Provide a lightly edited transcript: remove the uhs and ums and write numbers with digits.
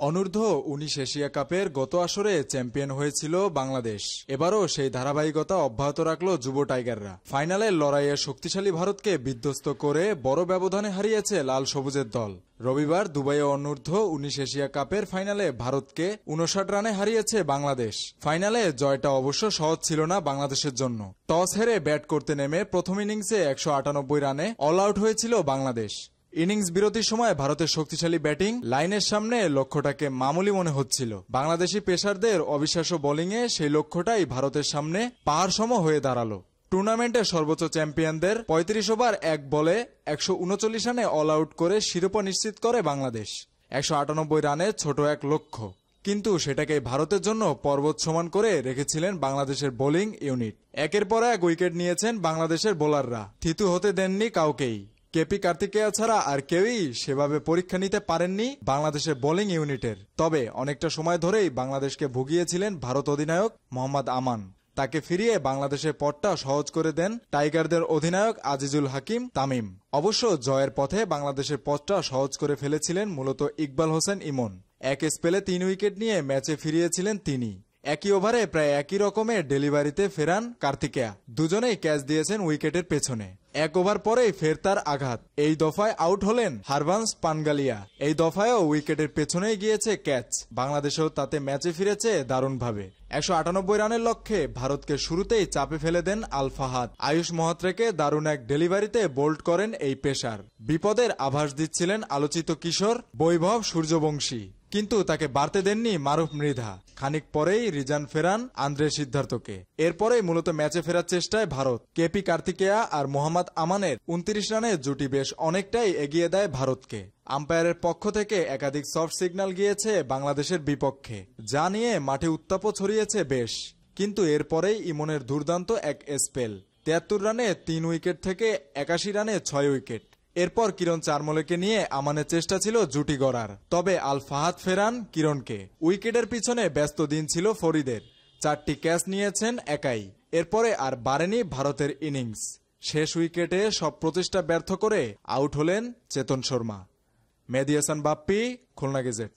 অনূর্ধ্ব-19 Asia কাপের গত আসরে চ্যাম্পিয়ন হয়েছিল বাংলাদেশ। এবারও সেই ধারাবাহিকতা অব্যাহত রাখল যুব টাইগাররা। ফাইনালের লড়াইয়ে শক্তিশালী ভারতকে বিধ্বস্ত করে বড় ব্যবধানে হারিয়েছে লাল সবুজের দল। রবিবার দুবাইয়ে অনূর্ধ্ব-19 এশিয়া কাপের ফাইনালে ভারতকে 59 রানে হারিয়েছে বাংলাদেশ। ফাইনালে জয়টা অবশ্য সহজ ছিল না বাংলাদেশের জন্য। টস হেরে ব্যাট করতে নেমে প্রথম ইনিংসে 198 রানে অল আউট হয়েছিল বাংলাদেশ। ইনিংস বিরতির সময় ভারতের শক্তিশালী ব্যাটিং লাইনের সামনে লক্ষ্যটাকে মামুলি মনে হচ্ছিল। বাংলাদেশি পেসারদের অবিশ্বাস্য বোলিংয়ে সেই লক্ষ্যটাই ভারতের সামনে পাহাড়সম হয়ে দাঁড়ালো। টুর্নামেন্টের সর্বোচ্চ চ্যাম্পিয়নদের 35 ওভার এক বলে 139 রানে অল আউট করে শিরোপা নিশ্চিত করে বাংলাদেশ। 198 রানে ছোট এক লক্ষ্য, কিন্তু সেটাকে ভারতের জন্য পর্বত সমান করে রেখেছিলেন বাংলাদেশের বোলিং ইউনিট। একের পর এক উইকেট নিয়েছেন বাংলাদেশের বোলাররা, থিতু হতে দেননি কাউকেই। কেপি কার্তিকেয়া ছাড়া আর কেউই সেভাবে পরীক্ষা নিতে পারেননি বাংলাদেশের বোলিং ইউনিটের। তবে অনেকটা সময় ধরেই বাংলাদেশকে ভুগিয়েছিলেন ভারত অধিনায়ক মোহাম্মদ আমান। তাকে ফিরিয়ে বাংলাদেশের পথটা সহজ করে দেন টাইগারদের অধিনায়ক আজিজুল হাকিম তামিম। অবশ্য জয়ের পথে বাংলাদেশের পথটা সহজ করে ফেলেছিলেন মূলত ইকবাল হোসেন ইমন। এক স্পেলে 3 উইকেট নিয়ে ম্যাচে ফিরিয়েছিলেন তিনি। একই ওভারে প্রায় একই রকমের ডেলিভারিতে ফেরান কার্তিকেয়া। দুজনেই ক্যাচ দিয়েছেন উইকেটের পেছনে। এক ওভার পরেই ফের তার আঘাত। এই দফায় আউট হলেন হারভান্স পানগালিয়া। এই দফায়ও উইকেটের পেছনেই গিয়েছে ক্যাচ। বাংলাদেশও তাতে ম্যাচে ফিরেছে দারুণভাবে। 198 রানের লক্ষ্যে ভারতকে শুরুতেই চাপে ফেলে দেন আল ফাহাদ। আয়ুষ মহাত্রেকে দারুণ এক ডেলিভারিতে বোল্ড করেন এই পেসার। বিপদের আভাস দিচ্ছিলেন আলোচিত কিশোর বৈভব সূর্যবংশী, কিন্তু তাকে বাড়তে দেননি মারুফ মৃধা। খানিক পরেই রিজান ফেরান আন্দ্রে সিদ্ধার্থকে। এরপরেই মূলত ম্যাচে ফেরার চেষ্টায় ভারত। কেপি কার্তিকেয়া আর মোহাম্মদ আমানের 29 রানের জুটি বেশ অনেকটাই এগিয়ে দেয় ভারতকে। আম্পায়ারের পক্ষ থেকে একাধিক সফট সিগন্যাল গিয়েছে বাংলাদেশের বিপক্ষে, যা নিয়ে মাঠে উত্তাপও ছড়িয়েছে বেশ। কিন্তু এরপরেই ইমনের দুর্দান্ত এক স্পেল। 73 রানে 3 উইকেট থেকে 81 রানে 6 উইকেট। এরপর কিরণ চারমোলেকে নিয়ে আমানের চেষ্টা ছিল জুটি গড়ার, তবে আল ফাহাদ ফেরান কিরণকে। উইকেটের পিছনে ব্যস্ত দিন ছিল ফরিদের। 4টি ক্যাচ নিয়েছেন একাই। এরপরে আর বাড়েনি ভারতের ইনিংস। শেষ উইকেটে সব প্রচেষ্টা ব্যর্থ করে আউট হলেন চেতন শর্মা। মেহেদী হাসান বাপ্পি, খুলনা গেজেট।